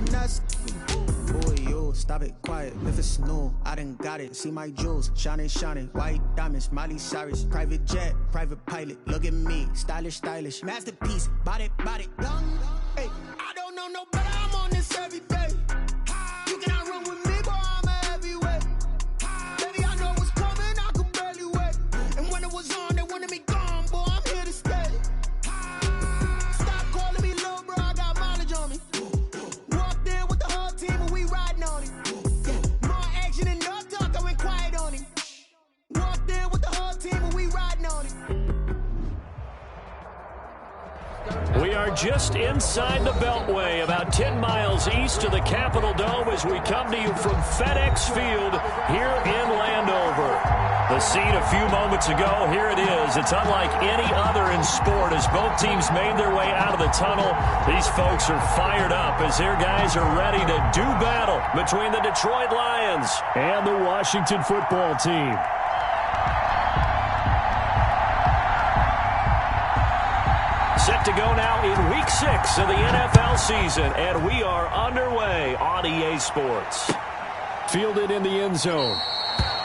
finesse. Boy, yo, stop it, quiet. If it's new, I done got it. See my jewels, shining, shining. White diamonds, Miley Cyrus. Private jet, private pilot. Look at me, stylish, stylish. Masterpiece, body, body, young. Hey, I don't know no better. I'm on this every day. You cannot run with me, boy. I'm a heavyweight. Baby, I know what's coming. I could barely wait. And when it was on, they wanted me gone, boy. I'm here to stay. Stop calling me little bro. I got mileage on me. Walked in with the whole team and we riding on it. Yeah, more action and no talk. I went quiet on him. Walked in with the whole team and we riding on it. We are just inside the Beltway, about 10 miles east of the Capitol Dome as we come to you from FedEx Field here in Landover. The scene a few moments ago, here it is. It's unlike any other in sport as both teams made their way out of the tunnel. These folks are fired up as their guys are ready to do battle between the Detroit Lions and the Washington football team. Set to go now in Week 6 of the NFL season, and we are underway on EA Sports. Fielded in the end zone,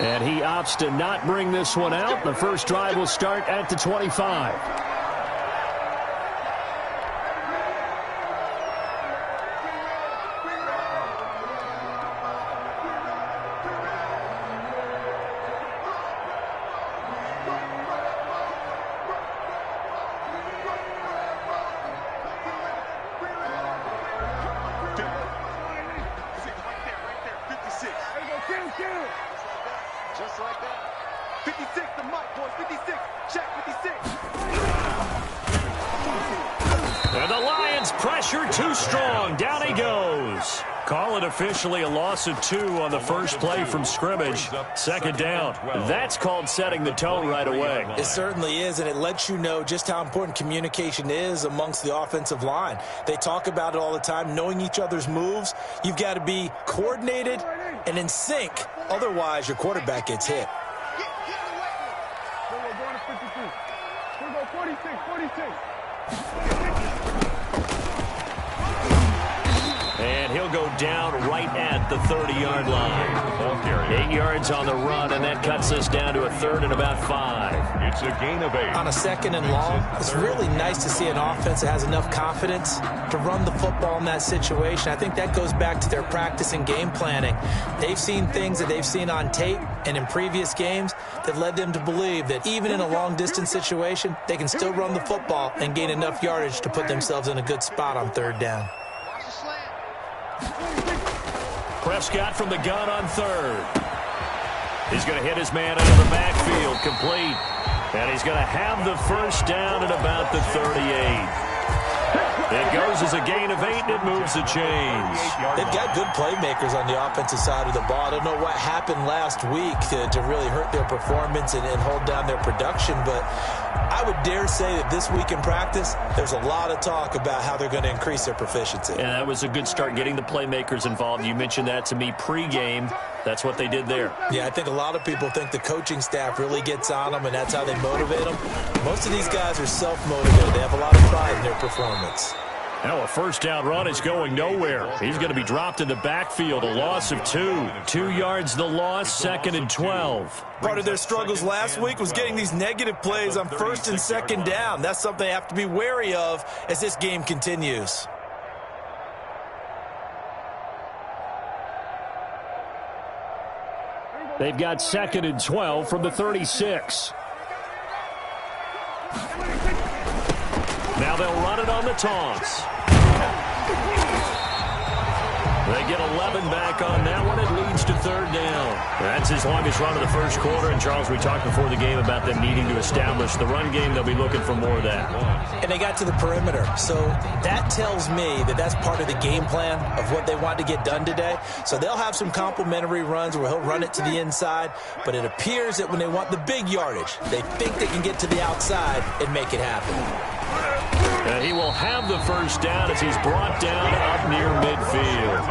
and he opts to not bring this one out. The first drive will start at the 25. Just like that. 56, the mic, boys. 56. Check 56. And the Lions pressure too strong. Down he goes. Call it officially a loss of 2 on the first play from scrimmage. Second down. That's called setting the tone right away. It certainly is, and it lets you know just how important communication is amongst the offensive line. They talk about it all the time, knowing each other's moves. You've got to be coordinated and in sync. Otherwise, your quarterback gets hit. And he'll go down right at the 30-yard line. 8 yards on the run, and that cuts us down to a third and about 5. It's a gain of 8. On a second and long, it's really nice to see an offense that has enough confidence to run the football in that situation. I think that goes back to their practice and game planning. They've seen things that they've seen on tape and in previous games that led them to believe that even in a long-distance situation, they can still run the football and gain enough yardage to put themselves in a good spot on third down. Prescott from the gun on third. He's going to hit his man out of the backfield, complete. And he's going to have the first down at about the 38. It goes as a gain of 8, and it moves the chains. They've got good playmakers on the offensive side of the ball. I don't know what happened last week to really hurt their performance and hold down their production, but I would dare say that this week in practice, there's a lot of talk about how they're going to increase their proficiency. And that was a good start, getting the playmakers involved. You mentioned that to me pregame. That's what they did there. Yeah, I think a lot of people think the coaching staff really gets on them, and that's how they motivate them. Most of these guys are self-motivated. They have a lot of pride in their performance. Now a first down run is going nowhere. He's going to be dropped in the backfield, a loss of 2. 2 yards the loss, second and 12. Part of their struggles last week was getting these negative plays on first and second down. That's something they have to be wary of as this game continues. They've got second and 12 from the 36. Now they'll run it on the taunts. They get 11 back on that one. It leads to third down. That's his longest run of the first quarter. And, Charles, we talked before the game about them needing to establish the run game. They'll be looking for more of that. And they got to the perimeter. So that tells me that that's part of the game plan of what they want to get done today. So they'll have some complimentary runs where he'll run it to the inside. But it appears that when they want the big yardage, they think they can get to the outside and make it happen. And he will have the first down as he's brought down up near midfield.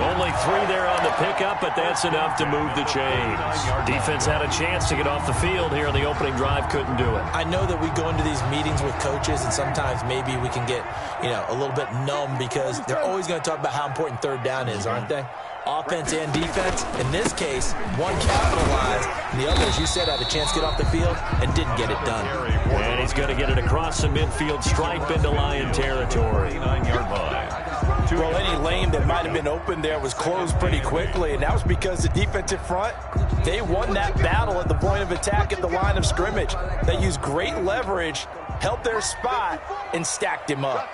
Only 3 there on the pickup, but that's enough to move the chains. Defense had a chance to get off the field here in the opening drive, couldn't do it. I know that we go into these meetings with coaches, and sometimes maybe we can get, a little bit numb because they're always going to talk about how important third down is, aren't they? Offense and defense. In this case, one capitalized, and the other, as you said, had a chance to get off the field and didn't get it done. And he's going to get it across the midfield stripe into Lion territory. 9-yard line. Well, any lane that might have been open there was closed pretty quickly, and that was because the defensive front, they won that battle at the point of attack at the line of scrimmage. They used great leverage, held their spot, and stacked him up.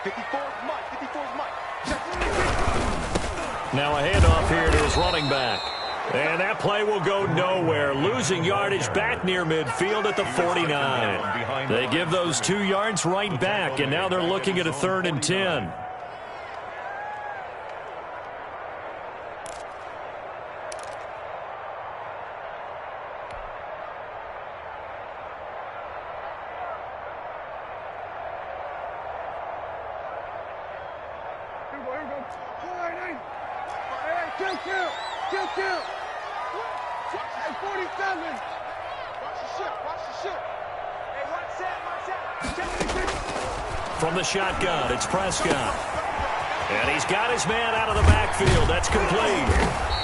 54's Mike. 54's Mike. Now a handoff here to his running back. And that play will go nowhere. Losing yardage back near midfield at the 49. They give those 2 yards right back, and now they're looking at a 3rd and 10. Hey, 47. Watch the ship. Watch the ship. Hey, watch that. From the shotgun, it's Prescott. And he's got his man out of the backfield. That's complete.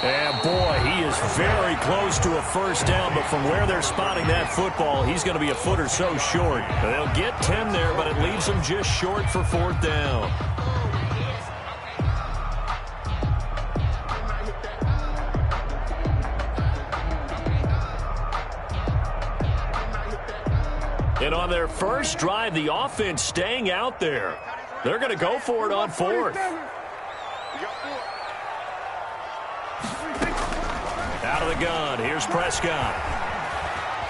And, boy, he is very close to a first down, but from where they're spotting that football, he's going to be a foot or so short. They'll get 10 there, but it leaves them just short for 4th down. And on their first drive, the offense staying out there. They're going to go for it on 4th. Out of the gun, here's Prescott.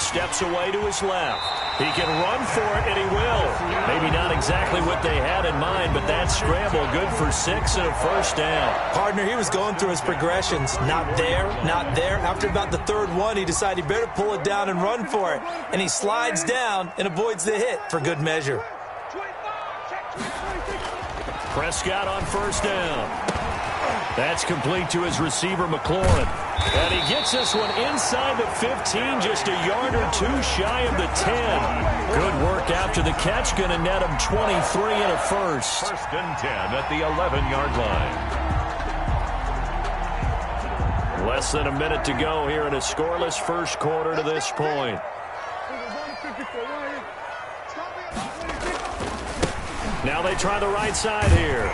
Steps away to his left. He can run for it, and he will. Maybe not exactly what they had in mind, but that scramble good for 6 and a first down. Partner, he was going through his progressions. Not there, not there. After about the 3rd one, he decided he better pull it down and run for it. And he slides down and avoids the hit for good measure. Prescott on first down. That's complete to his receiver, McLaurin. And he gets this one inside the 15, just a yard or 2 shy of the 10. Good work after the catch, going to net him 23 and a first. 1st and 10 at the 11-yard line. Less than a minute to go here in a scoreless first quarter to this point. Now they try the right side here.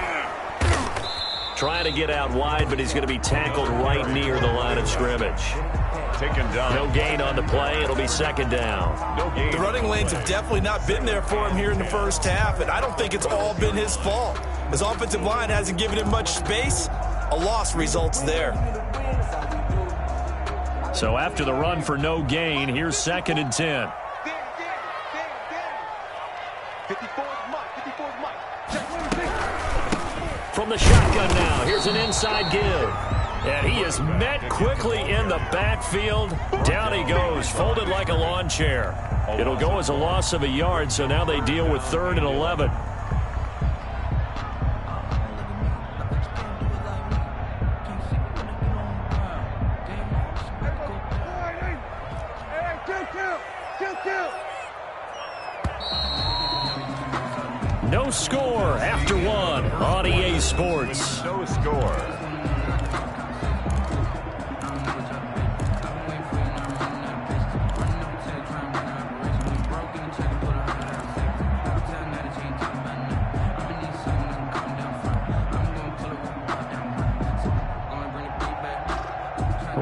Trying to get out wide, but he's going to be tackled right near the line of scrimmage. Taken down. No gain on the play. It'll be 2nd down. No gain. The running lanes have definitely not been there for him here in the first half, and I don't think it's all been his fault. His offensive line hasn't given him much space. A loss results there. So after the run for no gain, here's 2nd and 10. 54's Mike. 54's Mike. From the shotgun now, here's an inside give. And he is met quickly in the backfield. Down he goes, folded like a lawn chair. It'll go as a loss of a yard, so now they deal with 3rd and 11. No score after 1 on EA Sports. No score.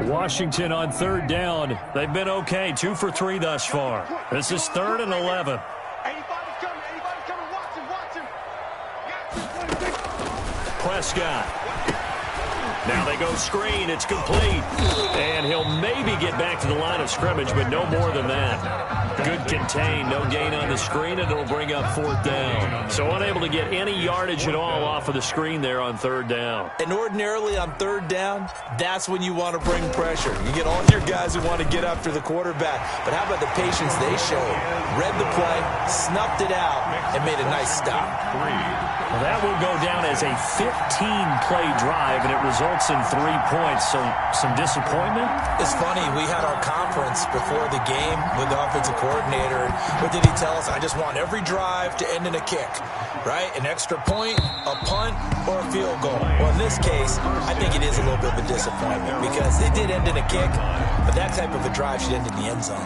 Washington on 3rd down. They've been okay, 2 for 3 thus far. This is 3rd and 11. Prescott. Now they go screen. It's complete. And he'll maybe get back to the line of scrimmage, but no more than that. Good contain. No gain on the screen, and it'll bring up 4th down. So unable to get any yardage at all off of the screen there on 3rd down. And ordinarily on 3rd down, that's when you want to bring pressure. You get all your guys who want to get after the quarterback. But how about the patience they showed? Read the play, snuffed it out, and made a nice stop. 3. Well, that will go down as a 15-play drive, and it results in 3 points. So some disappointment? It's funny. We had our conference before the game with the offensive coordinator. What did he tell us? I just want every drive to end in a kick, right? An extra point, a punt, or a field goal. Well, in this case, I think it is a little bit of a disappointment because it did end in a kick, but that type of a drive should end in the end zone.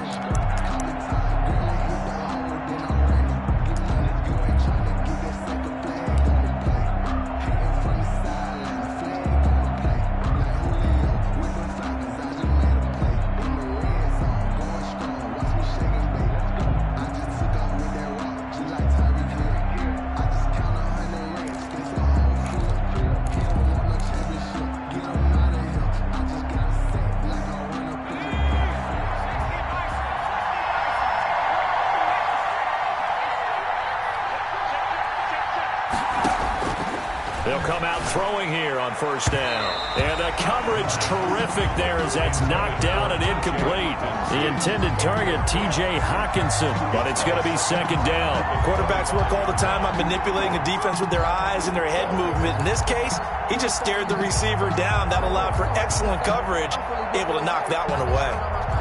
They'll come out throwing here on first down. And the coverage terrific there as that's knocked down and incomplete. The intended target, T.J. Hawkinson, but it's going to be second down. Quarterbacks work all the time on manipulating a defense with their eyes and their head movement. In this case, he just stared the receiver down. That allowed for excellent coverage, able to knock that one away.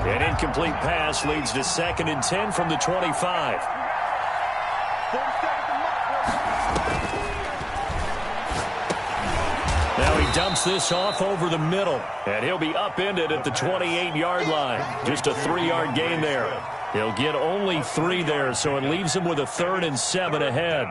An incomplete pass leads to 2nd and 10 from the 25. Now he dumps this off over the middle, and he'll be upended at the 28-yard line. Just a 3-yard gain there. He'll get only 3 there, so it leaves him with a 3rd and 7 ahead.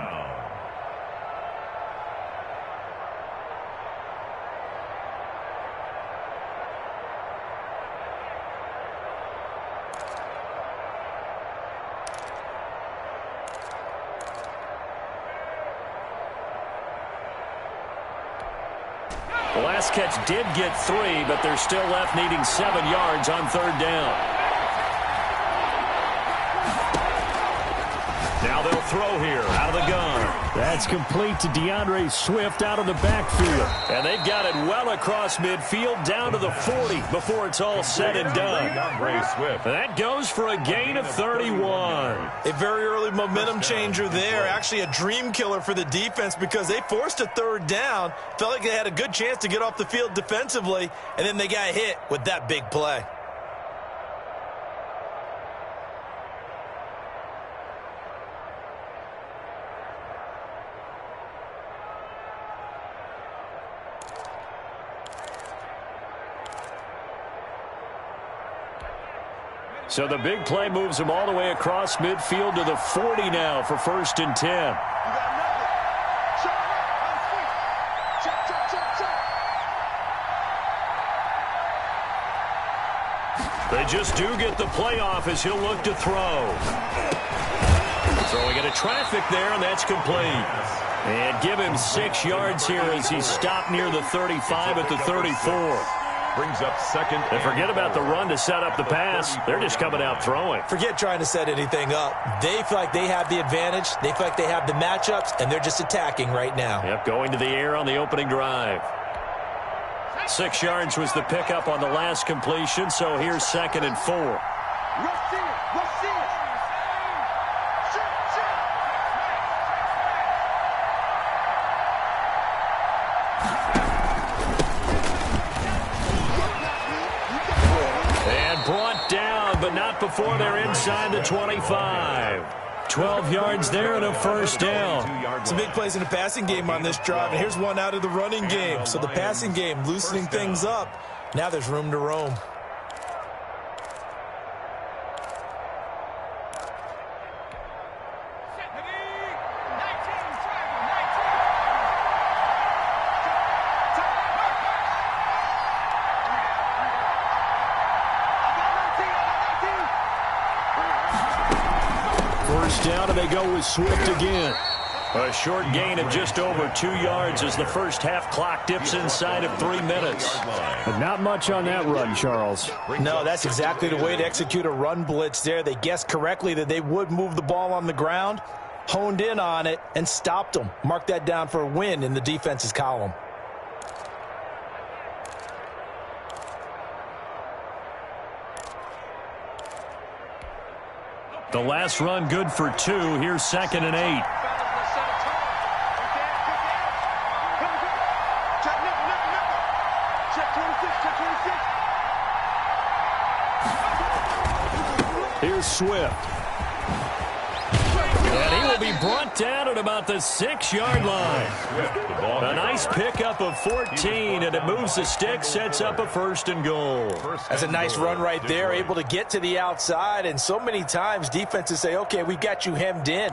The last catch did get 3, but they're still left needing 7 yards on 3rd down. Now they'll throw here out of the gun. That's complete to DeAndre Swift out of the backfield. And they've got it well across midfield down to the 40 before it's all said and done. That goes for a gain of 31. A very early momentum changer there. Actually a dream killer for the defense because they forced a 3rd down. Felt like they had a good chance to get off the field defensively, and then they got hit with that big play. So the big play moves him all the way across midfield to the 40 now for 1st and 10. They just do get the play off as he'll look to throw. Throwing into traffic there, and that's complete. And give him 6 yards here as he's stopped near the 35 at the 34. Brings up 2nd. And forget about the run to set up the pass. They're just coming out throwing. Forget trying to set anything up. They feel like they have the advantage. They feel like they have the matchups, and they're just attacking right now. Yep, going to the air on the opening drive. 6 yards was the pickup on the last completion, so here's 2nd and 4. But not before they're inside the 25. 12 yards there and a 1st down. Some big plays in the passing game on this drive, and here's one out of the running game. So the passing game loosening things up. Now there's room to roam. Down and they go with Swift again. A short gain of just over 2 yards as the first half clock dips inside of 3 minutes. But not much on that run, Charles. No, that's exactly the way to execute a run blitz there. They guessed correctly that they would move the ball on the ground, honed in on it, and stopped them. Mark that down for a win in the defense's column. The last run good for 2. Here's 2nd and 8. with Swift. And he will be brought down at about the 6-yard line. A nice pickup of 14, and it moves the stick, sets up a 1st and goal. That's a nice run right there, able to get to the outside. And so many times defenses say, okay, we got you hemmed in.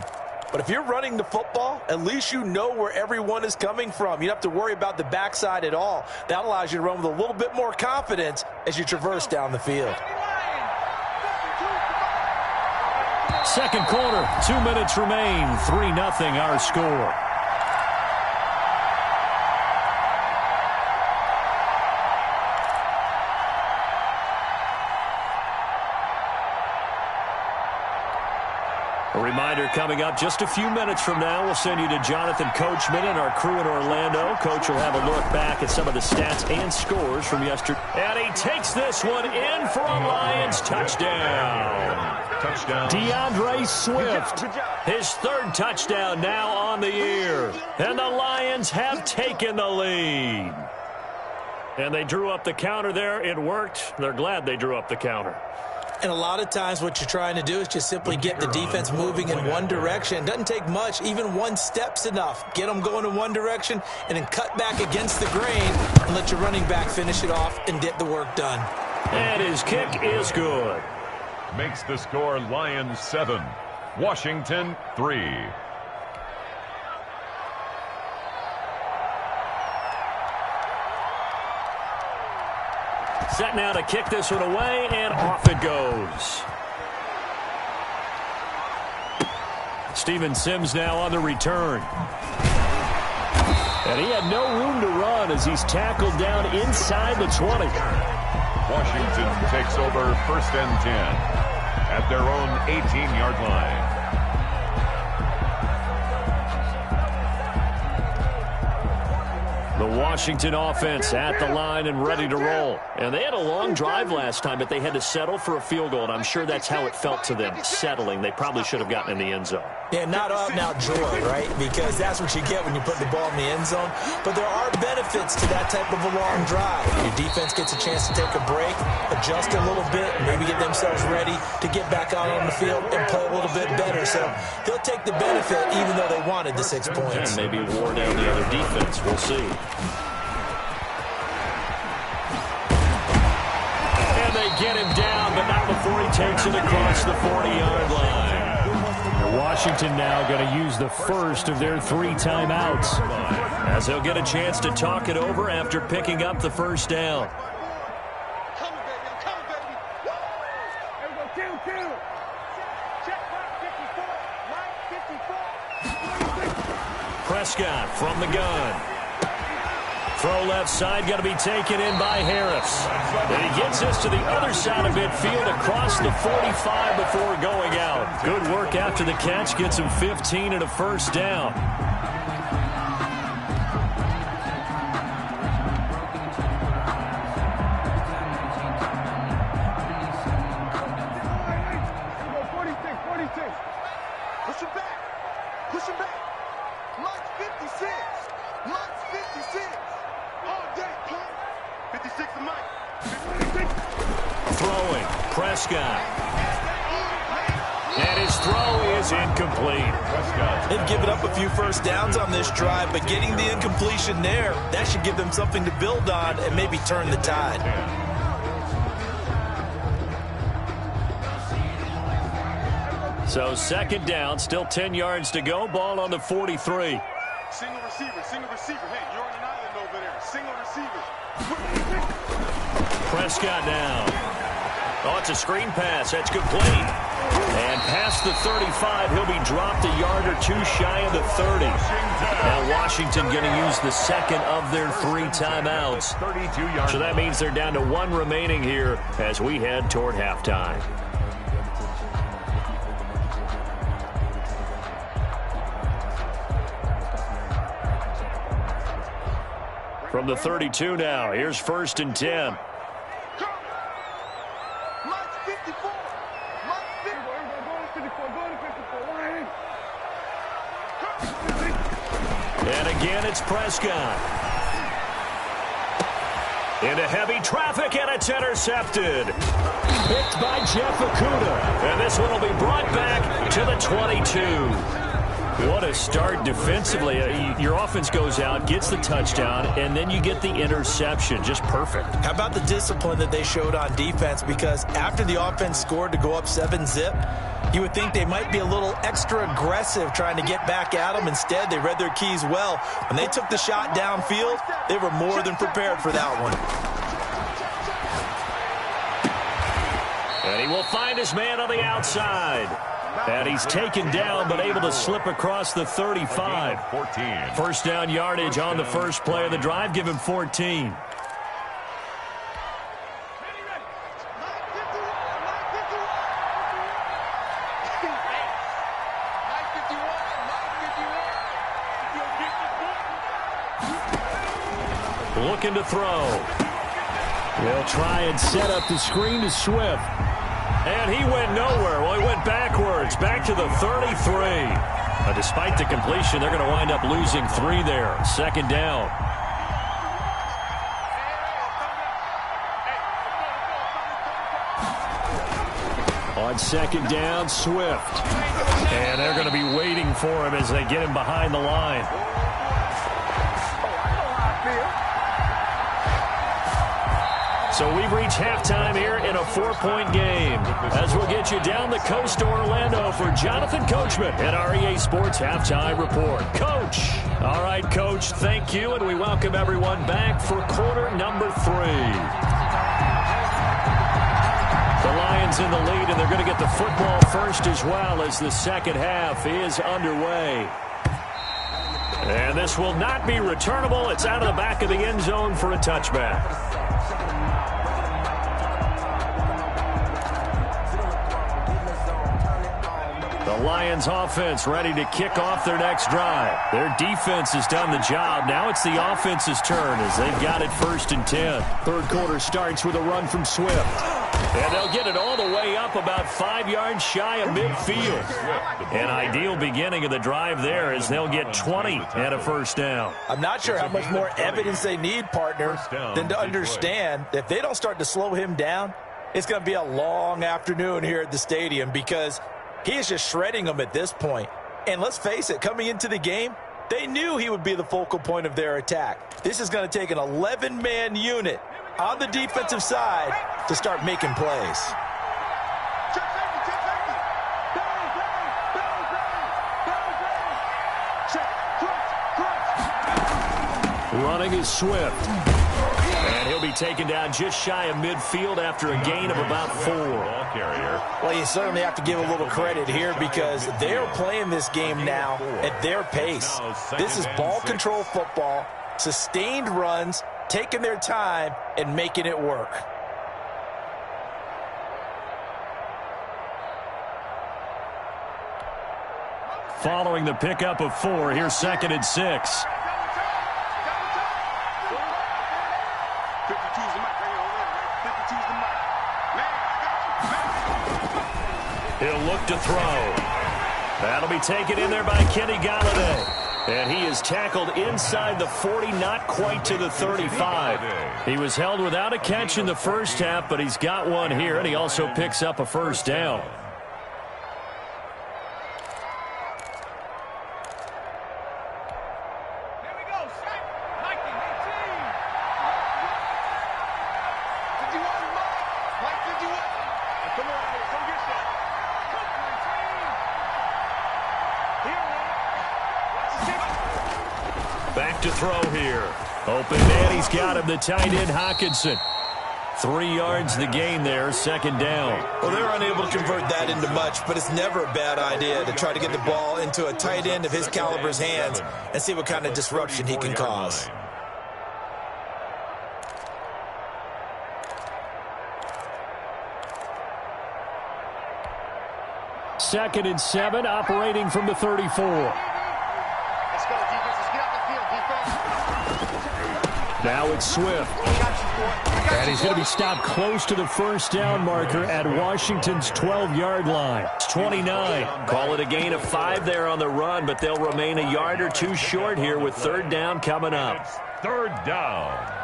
But if you're running the football, at least you know where everyone is coming from. You don't have to worry about the backside at all. That allows you to run with a little bit more confidence as you traverse down the field. Second quarter, 2 minutes remain, 3-0 our score. A reminder coming up just a few minutes from now, we'll send you to Jonathan Coachman and our crew in Orlando. Coach will have a look back at some of the stats and scores from yesterday. And he takes this one in for a Lions touchdown. DeAndre Swift, his 3rd touchdown now on the year. And the Lions have taken the lead. And they drew up the counter there. It worked. They're glad they drew up the counter. And a lot of times what you're trying to do is just simply get the defense moving in one direction. It doesn't take much. Even 1 step's enough. Get them going in one direction and then cut back against the grain and let your running back finish it off and get the work done. And his kick is good. Makes the score Lions 7, Washington 3. Set now to kick this one away, and off it goes. Steven Sims now on the return. And he had no room to run as he's tackled down inside the 20. Washington takes over 1st and 10 at their own 18-yard line. The Washington offense at the line and ready to roll. And they had a long drive last time, but they had to settle for a field goal, and I'm sure that's how it felt to them, settling. They probably should have gotten in the end zone. Yeah, not out-and-out joy, right? Because that's what you get when you put the ball in the end zone. But there are benefits to that type of a long drive. Your defense gets a chance to take a break, adjust a little bit, maybe get themselves ready to get back out on the field and play a little bit better. So he'll take the benefit even though they wanted the 6 points. And maybe wore down the other defense. We'll see. And they get him down, but not before he takes it across the 40-yard line. Washington now going to use the first of their 3 timeouts, as he'll get a chance to talk it over after picking up the first down. Prescott from the gun. Throw left side, got to be taken in by Harris. And he gets this to the other side of midfield across the 45 before going out. Good work after the catch, gets him 15 and a first down. Push him back. Push him back. March 56. March 56. All day, punk. 56 to Mike. 56. Throwing. Prescott. And his throw is incomplete. They've given up a few first downs on this drive, but getting the incompletion there, that should give them something to build on and maybe turn the tide. So second down, still 10 yards to go. Ball on the 43. Single receiver, single receiver. Hey, you're on an island over there. Single receiver. Prescott now. Oh, it's a screen pass. That's complete. And past the 35, he'll be dropped a yard or two shy of the 30. Now Washington going to use the second of their 3 timeouts. So that means they're down to 1 remaining here as we head toward halftime. From the 32 now, here's 1st and 10. And again, it's Prescott. Into heavy traffic, and it's intercepted. Picked by Jeff Okudah. And this one will be brought back to the 22. What a start defensively. Your offense goes out, gets the touchdown, and then you get the interception. Just perfect. How about the discipline that they showed on defense? Because after the offense scored to go up 7-zip, you would think they might be a little extra aggressive trying to get back at them. Instead, they read their keys well. When they took the shot downfield, they were more than prepared for that one. And he will find his man on the outside. And he's taken down, but able to slip across the 35. 14. First down yardage on the first play of the drive. Give him 14. Looking to throw. They'll try and set up the screen to Swift. And he went nowhere. Well, he went backwards, back to the 33. Despite the completion, they're going to wind up losing 3 there. Second down. On second down, Swift. And they're going to be waiting for him as they get him behind the line. So we've reached halftime here in a 4-point game. As we'll get you down the coast to Orlando for Jonathan Coachman at our EA Sports Halftime Report. Coach. All right, Coach, thank you, and we welcome everyone back for quarter number 3. The Lions in the lead, and they're going to get the football first as well as the second half is underway. And this will not be returnable. It's out of the back of the end zone for a touchback. The Lions offense ready to kick off their next drive. Their defense has done the job. Now it's the offense's turn as they've got it 1st and 10. Third quarter starts with a run from Swift. And they'll get it all the way up about 5 yards shy of midfield. An ideal beginning of the drive there as they'll get 20 and a first down. I'm not sure how much more evidence they need, partner, than to understand that if they don't start to slow him down, it's going to be a long afternoon here at the stadium because he is just shredding them at this point. And let's face it, coming into the game, they knew he would be the focal point of their attack. This is going to take an 11-man unit on the defensive side to start making plays. Running is Swift. And he'll be taken down just shy of midfield after a gain of about 4. Well, you certainly have to give a little credit here because they are playing this game now at their pace. This is ball control football, sustained runs, taking their time and making it work. Following the pickup of 4, here's 2nd and 6. He'll look to throw. That'll be taken in there by Kenny Galladay. And he is tackled inside the 40, not quite to the 35. He was held without a catch in the first half, but he's got one here, and he also picks up a first down. Back to throw here. Open, and he's got him, the tight end, Hawkinson. 3 yards the gain there, 2nd down. Well, they're unable to convert that into much, but it's never a bad idea to try to get the ball into a tight end of his caliber's hands and see what kind of disruption he can cause. Second and 7, operating from the 34. Now it's Swift. And he's going to be stopped close to the first down marker at Washington's 12-yard line. It's 29. Call it a gain of 5 there on the run, but they'll remain a yard or 2 short here with 3rd down coming up. 3rd down.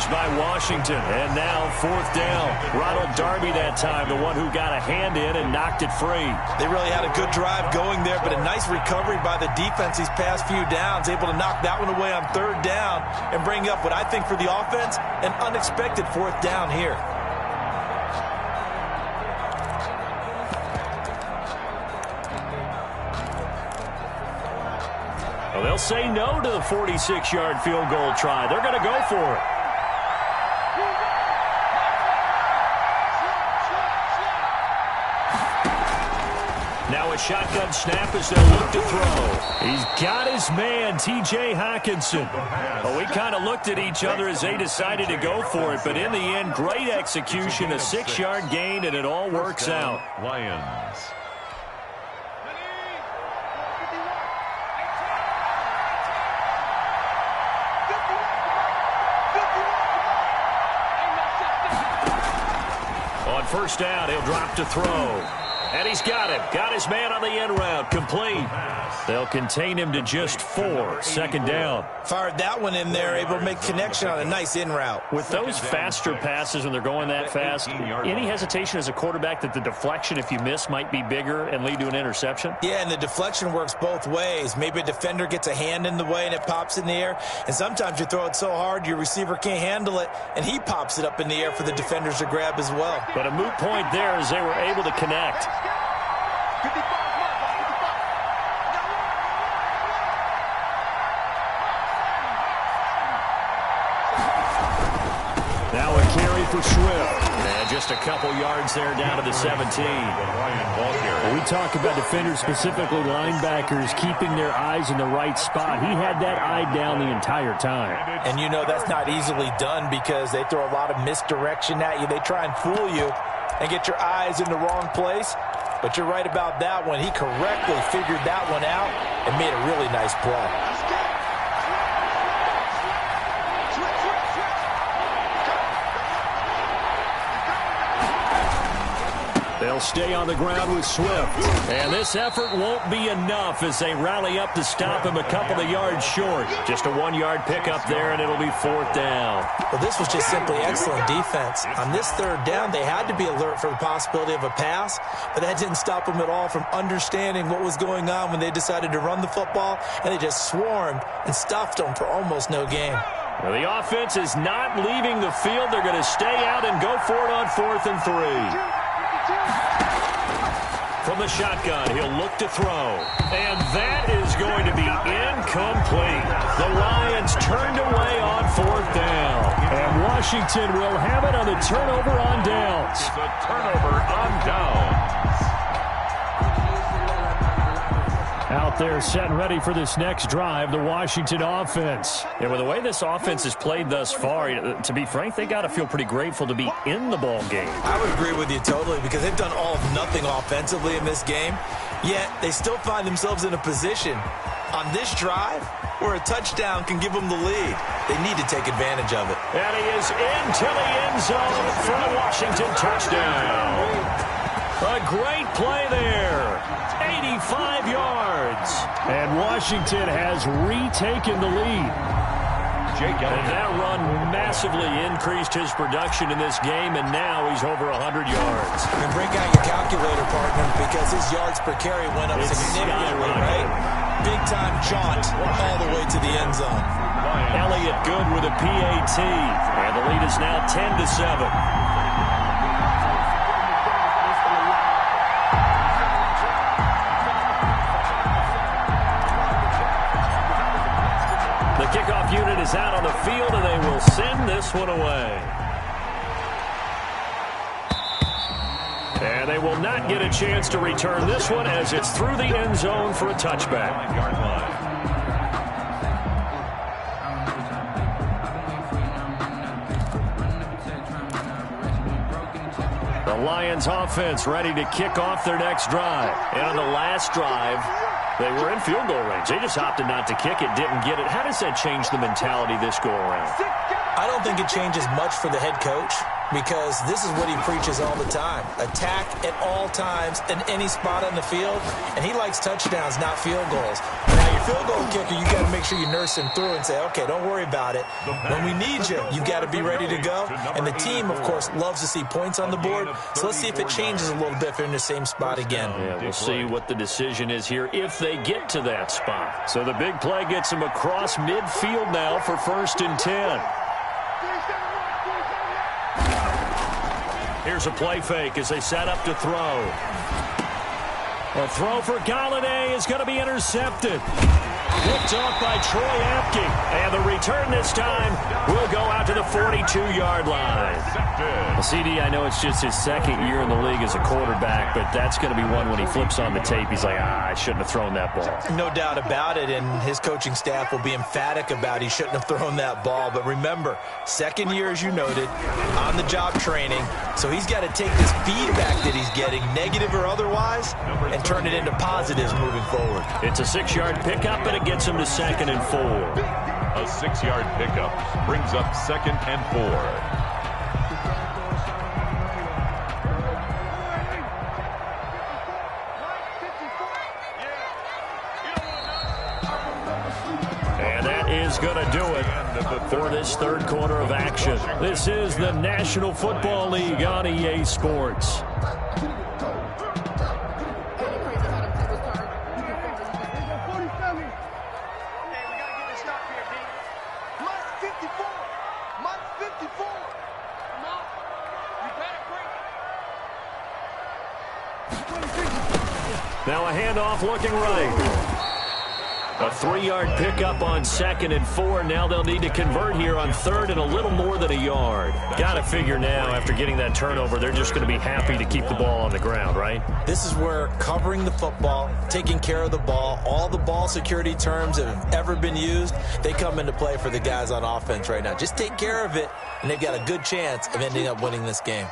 yardage by Washington. And now 4th down. Ronald Darby that time, the one who got a hand in and knocked it free. They really had a good drive going there, but a nice recovery by the defense these past few downs, able to knock that one away on 3rd down and bring up what I think for the offense, an unexpected 4th down here. Well, they'll say no to the 46-yard field goal try. They're going to go for it. Now a shotgun snap as they'll look to throw. He's got his man, T.J. Hockenson. Well, we kind of looked at each other as they decided to go for it, but in the end, great execution, a 6-yard gain, and it all works out. Lions. On 1st down, he'll drop to throw. And he's got him. Got his man on the end route. Complete. They'll contain him to just 4. 2nd down. Fired that one in there, able to make connection on a nice in route. With those faster passes when they're going that fast, any hesitation as a quarterback that the deflection, if you miss, might be bigger and lead to an interception? Yeah, and the deflection works both ways. Maybe a defender gets a hand in the way and it pops in the air. And sometimes you throw it so hard your receiver can't handle it, and he pops it up in the air for the defenders to grab as well. But a moot point there as they were able to connect. Now a carry for Swift. And just a couple yards there down to the 17. Well, we talk about defenders, specifically linebackers, keeping their eyes in the right spot. He had that eye down the entire time. And you know that's not easily done because they throw a lot of misdirection at you. They try and fool you and get your eyes in the wrong place. But you're right about that one. He correctly figured that one out and made a really nice play. They'll stay on the ground with Swift. And this effort won't be enough as they rally up to stop him a couple of yards short. Just a 1-yard pickup there, and it'll be 4th down. Well, this was just simply excellent defense. On this 3rd down, they had to be alert for the possibility of a pass, but that didn't stop them at all from understanding what was going on when they decided to run the football, and they just swarmed and stuffed them for almost no gain. Well, the offense is not leaving the field. They're going to stay out and go for it on 4th and 3. From the shotgun, he'll look to throw. And that is going to be incomplete. The Lions turned away on 4th down. And Washington will have it on the turnover on downs. It's a turnover on downs. Out there set and ready for this next drive, the Washington offense. Yeah, with the way this offense has played thus far, to be frank, they got to feel pretty grateful to be in the ball game. I would agree with you totally because they've done all of nothing offensively in this game, yet they still find themselves in a position on this drive where a touchdown can give them the lead. They need to take advantage of it. And he is into the end zone for a Washington touchdown. A great play there. 85 yards. And Washington has retaken the lead. And that run massively increased his production in this game, and now he's over 100 yards. And break out your calculator, partner, because his yards per carry went up significantly, right? Big-time jaunt all the way to the end zone. Elliott good with a PAT, and the lead is now 10-7. Kickoff unit is out on the field, and they will send this one away. And they will not get a chance to return this one as it's through the end zone for a touchback. The Lions offense ready to kick off their next drive. And on the last drive, they were in field goal range. They just opted not to kick it, didn't get it. How does that change the mentality this go around? I don't think it changes much for the head coach because this is what he preaches all the time. Attack at all times in any spot on the field, and he likes touchdowns, not field goals. Now, your field goal kicker, you got to make sure you nurse him through and say, okay, don't worry about it. When we need you, you got to be ready to go. And the team, of course, loves to see points on the board, so let's see if it changes a little bit if they're in the same spot again. Yeah, we'll see what the decision is here if they get to that spot. So the big play gets him across midfield now for 1st and 10. Here's a play fake as they set up to throw. A throw for Galladay is going to be intercepted. Picked off by Troy Apke. And the return this time will go out to the 42-yard line. Well, CD, I know it's just his 2nd year in the league as a quarterback, but that's going to be one when he flips on the tape. He's like, I shouldn't have thrown that ball. No doubt about it, and his coaching staff will be emphatic about he shouldn't have thrown that ball. But remember, 2nd year, as you noted, on-the-job training, so he's got to take this feedback that he's getting, negative or otherwise, and turn it into positives moving forward. It's a 6-yard pickup, and it gets him to 2nd and 4. A 6-yard pickup brings up 2nd and 4. Is going to do it for this 3rd quarter of action. This is the National Football League on EA Sports. Now a handoff looking right. A 3-yard pickup on 2nd and 4. Now they'll need to convert here on 3rd and a little more than a yard. Got to figure now, after getting that turnover, they're just going to be happy to keep the ball on the ground, right? This is where covering the football, taking care of the ball, all the ball security terms that have ever been used, they come into play for the guys on offense right now. Just take care of it, and they've got a good chance of ending up winning this game.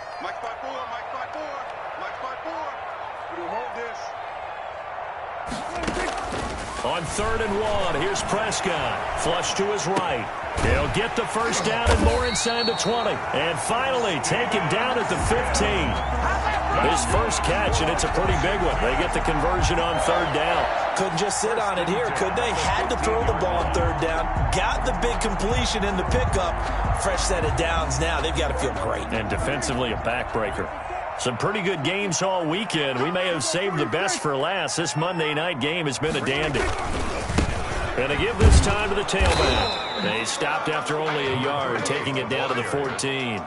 On 3rd and 1, here's Prescott. Flush to his right. He'll get the first down and more inside the 20. And finally taken down at the 15. His first catch, and it's a pretty big one. They get the conversion on 3rd down. Couldn't just sit on it here, could they? Had to throw the ball on 3rd down. Got the big completion in the pickup. Fresh set of downs now. They've got to feel great. And defensively, a backbreaker. Some pretty good games all weekend. We may have saved the best for last. This Monday night game has been a dandy. And they give this time to the tailback. They stopped after only a yard, taking it down to the 14.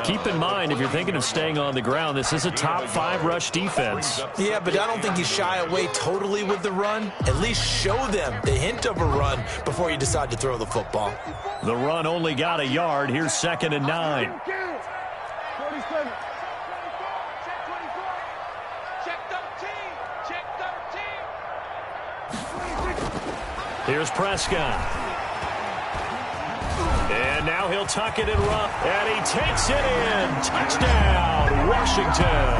Keep in mind, if you're thinking of staying on the ground, this is a top 5 rush defense. Yeah, but I don't think you shy away totally with the run. At least show them the hint of a run before you decide to throw the football. The run only got a yard. Here's 2nd and 9. Here's Prescott. And now he'll tuck it and run. And he takes it in. Touchdown, Washington.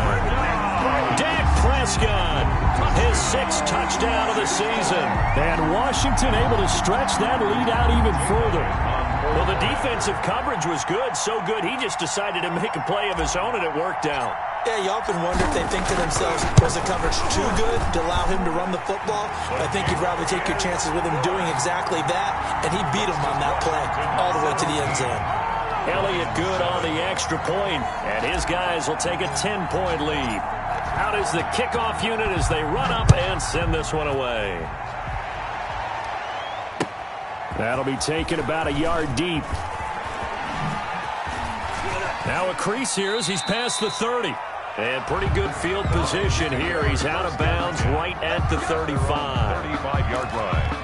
Dak Prescott, his 6th touchdown of the season. And Washington able to stretch that lead out even further. Well, the defensive coverage was good, so good he just decided to make a play of his own, and it worked out. Yeah, you often wonder if they think to themselves, was the coverage too good to allow him to run the football? I think you'd rather take your chances with him doing exactly that, and he beat him on that play all the way to the end zone. Elliott good on the extra point, and his guys will take a 10-point lead. Out is the kickoff unit as they run up and send this one away. That'll be taken about a yard deep. Now a crease here as he's past the 30. And pretty good field position here. He's out of bounds right at the 35. 35-yard line.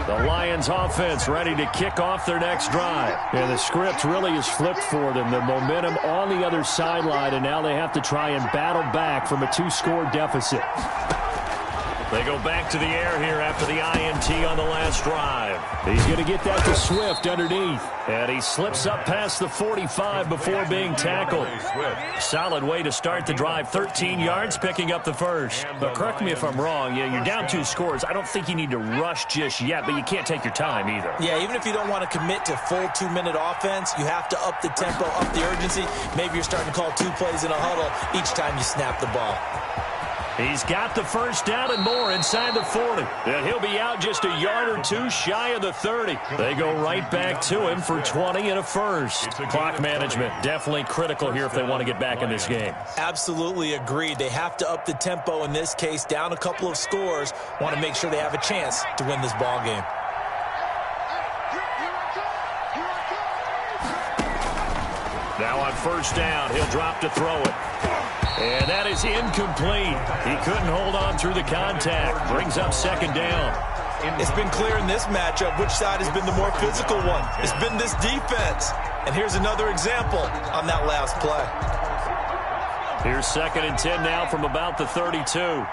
The Lions offense ready to kick off their next drive. And the script really is flipped for them. The momentum on the other sideline, and now they have to try and battle back from a 2-score deficit. They go back to the air here after the INT on the last drive. He's going to get that to Swift underneath. And he slips up past the 45 before being tackled. Solid way to start the drive. 13 yards, picking up the first. But correct me if I'm wrong. Yeah, you're down 2 scores. I don't think you need to rush just yet, but you can't take your time either. Yeah, even if you don't want to commit to full 2-minute offense, you have to up the tempo, up the urgency. Maybe you're starting to call 2 plays in a huddle each time you snap the ball. He's got the first down and more inside the 40. And he'll be out just a yard or 2 shy of the 30. They go right back to him for 20 and a first. Clock management definitely critical here if they want to get back in this game. Absolutely agreed. They have to up the tempo in this case, down a couple of scores. Want to make sure they have a chance to win this ball game. Now on first down, he'll drop to throw it. And that is incomplete. He couldn't hold on through the contact. Brings up second down. It's been clear in this matchup which side has been the more physical one. It's been this defense. And here's another example on that last play. Here's 2nd and 10 now from about the 32.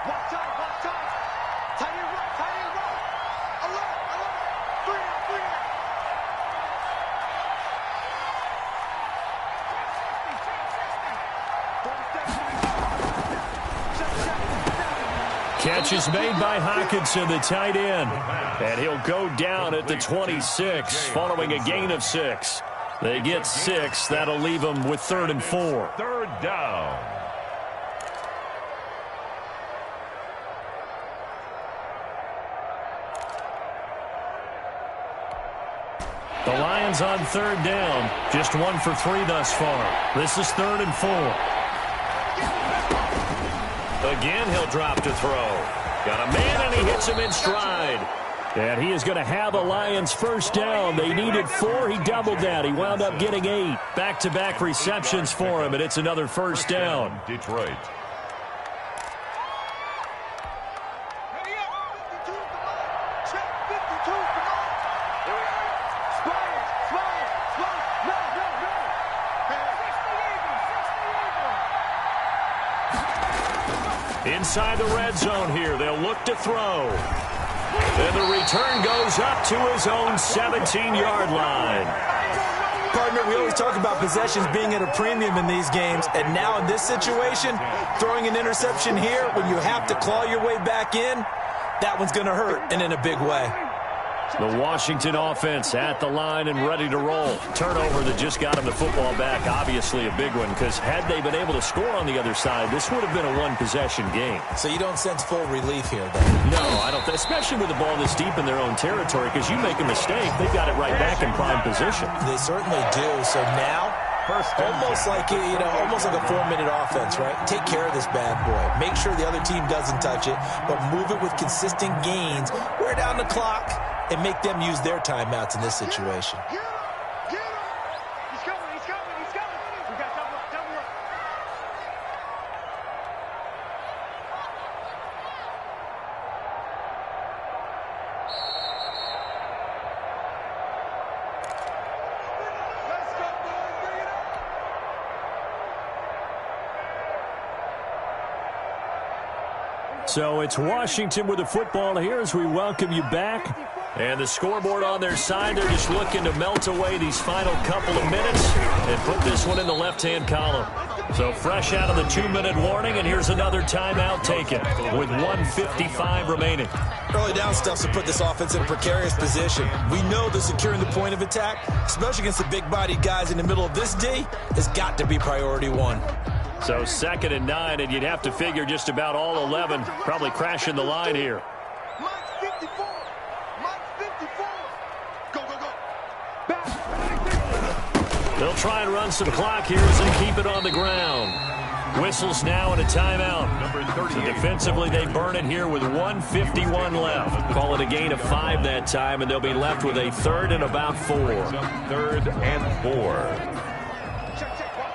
Catch is made by Hawkinson, the tight end. And he'll go down at the 26 following a gain of 6. They get 6. That'll leave them with 3rd and 4. 3rd down. The Lions on 3rd down. Just 1 for 3 thus far. This is 3rd and 4. Again, he'll drop to throw. Got a man, and he hits him in stride. And he is going to have a Lions first down. They needed 4. He doubled that. He wound up getting 8. Back-to-back receptions for him, and it's another first down. Detroit. Inside the red zone here, they'll look to throw. And the return goes up to his own 17-yard line. Partner, we always talk about possessions being at a premium in these games, and now in this situation, throwing an interception here when you have to claw your way back in, that one's going to hurt, and in a big way. The Washington offense at the line and ready to roll. Turnover that just got him the football back, obviously a big one, because had they been able to score on the other side, this would have been a one-possession game. So you don't sense full relief here, though? No, I don't. Especially with the ball this deep in their own territory, because you make a mistake, they've got it right back in prime position. They certainly do. So now, almost like a 4-minute offense, right? Take care of this bad boy. Make sure the other team doesn't touch it, but move it with consistent gains. Wear down the clock and make them use their timeouts in this situation. He's coming. We got double up. Let's go, boys. Bring it up. So it's Washington with the football here as we welcome you back. And the scoreboard on their side, they're just looking to melt away these final couple of minutes and put this one in the left-hand column. So fresh out of the 2-minute warning, and here's another timeout taken with 1:55 remaining. Early down stuff to put this offense in a precarious position. We know that securing the point of attack, especially against the big-bodied guys in the middle of this D, has got to be priority 1. So 2nd and 9, and you'd have to figure just about all 11 probably crashing the line here. Mike's 54. Go. They'll try and run some clock here as they keep it on the ground. Whistles now and a timeout. So defensively, they burn it here with 1:51 left. Call it a gain of 5 that time, and they'll be left with a 3rd and about 4. 3rd and 4. Check. Watch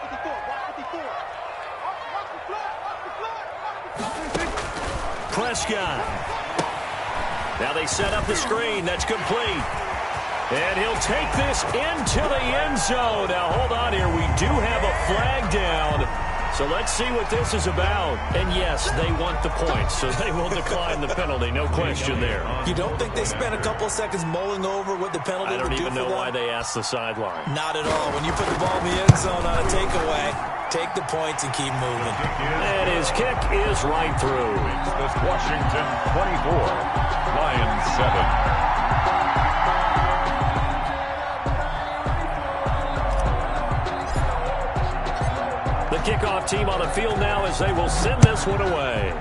54. Prescott. Now they set up the screen. That's complete. And he'll take this into the end zone. Now, hold on here. We do have a flag down. So let's see what this is about. And yes, they want the points, so they will decline the penalty. No question there. You don't think they spent a couple of seconds mulling over what the penalty would do for them? I don't even know why they asked the sideline. Not at all. When you put the ball in the end zone on a takeaway, take the points and keep moving. And his kick is right through. It's Washington 24, Lions 7. The kickoff team on the field now as they will send this one away.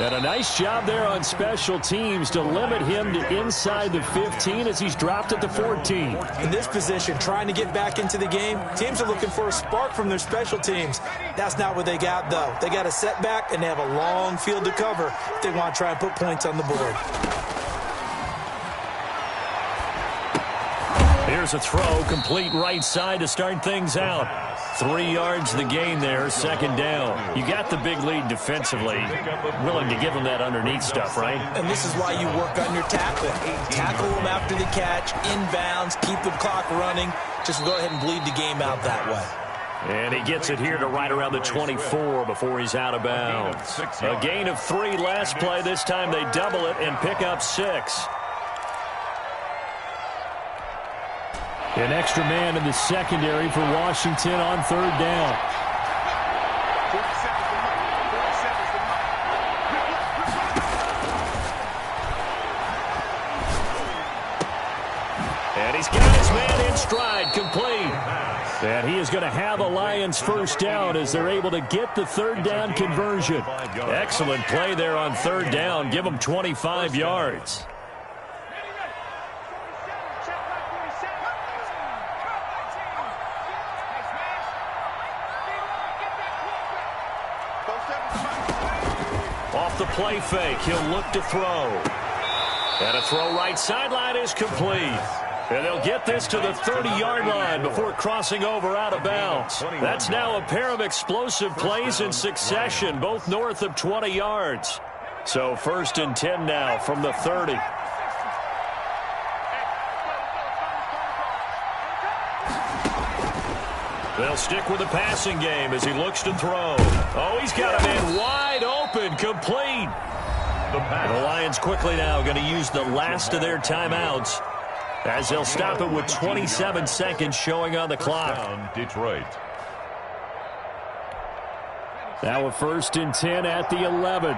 And a nice job there on special teams to limit him to inside the 15 as he's dropped at the 14. In this position, trying to get back into the game, teams are looking for a spark from their special teams. That's not what they got, though. They got a setback, and they have a long field to cover if they want to try and put points on the board. Here's a throw, complete right side to start things out. 3 yards the gain there, second down. You got the big lead defensively. Willing to give them that underneath stuff, right? And this is why you work on your tackle. Tackle them after the catch, inbounds, keep the clock running. Just go ahead and bleed the game out that way. And he gets it here to right around the 24 before he's out of bounds. A gain of 3 last play. This time they double it and pick up 6. An extra man in the secondary for Washington on third down. And he's got his man in stride, complete. And he is going to have a Lions first down as they're able to get the third down conversion. Excellent play there on third down. Give them 25 yards. Off the play fake, he'll look to throw. And a throw right sideline is complete. And they'll get this to the 30-yard line before crossing over out of bounds. That's now a pair of explosive plays in succession, both north of 20 yards. So 1st and 10 now from the 30. They'll stick with the passing game as he looks to throw. Oh, he's got a man wide open, complete. The Lions quickly now going to use the last of their timeouts as they'll stop it with 27 seconds showing on the clock. Detroit. Now a 1st and 10 at the 11.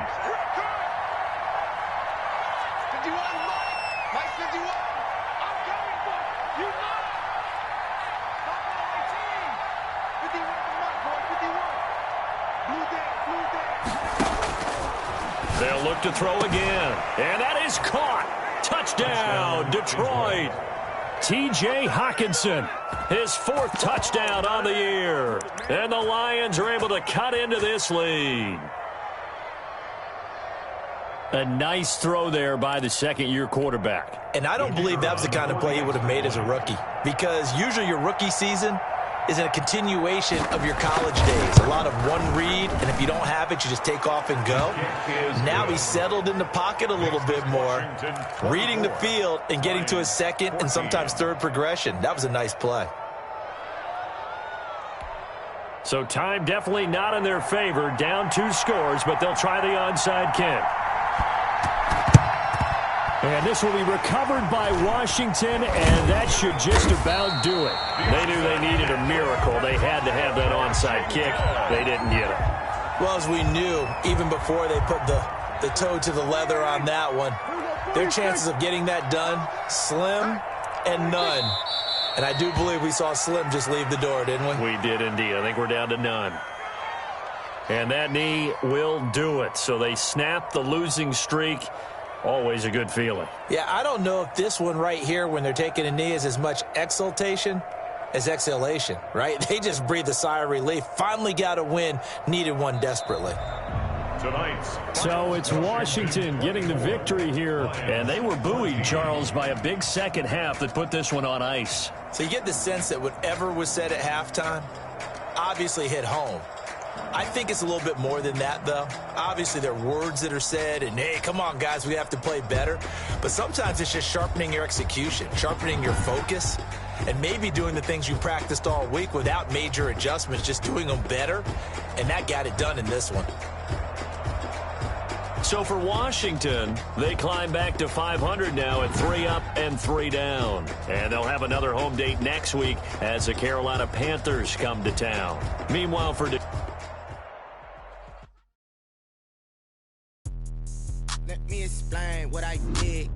They'll look to throw again. And that is caught. Touchdown, Detroit. T.J. Hockenson, his 4th touchdown on the year. And the Lions are able to cut into this lead. A nice throw there by the second-year quarterback. And I don't believe that was the kind of play he would have made as a rookie, because usually your rookie season is a continuation of your college days. A lot of one read, and if you don't have it, you just take off and go. Now he's settled in the pocket a little bit more, reading the field and getting to his second and sometimes third progression. That was a nice play. So time definitely not in their favor. Down 2 scores, but they'll try the onside kick. And this will be recovered by Washington, and that should just about do it. They knew they needed a miracle. They had to have that onside kick. They didn't get it. Well, as we knew, even before they put the toe to the leather on that one, their chances of getting that done, slim and none. And I do believe we saw Slim just leave the door, didn't we? We did indeed. I think we're down to none. And that knee will do it. So they snap the losing streak. Always a good feeling. Yeah, I don't know if this one right here, when they're taking a knee, is as much exultation as exhalation, right? They just breathe a sigh of relief. Finally got a win, needed one desperately. So it's Washington getting the victory here. And they were buoyed, Charles, by a big second half that put this one on ice. So you get the sense that whatever was said at halftime obviously hit home. I think it's a little bit more than that, though. Obviously, there are words that are said, and, hey, come on, guys, we have to play better. But sometimes it's just sharpening your execution, sharpening your focus, and maybe doing the things you practiced all week without major adjustments, just doing them better. And that got it done in this one. So for Washington, they climb back to 500 now at 3 up and 3 down. And they'll have another home date next week as the Carolina Panthers come to town. Meanwhile, for let me explain what I did.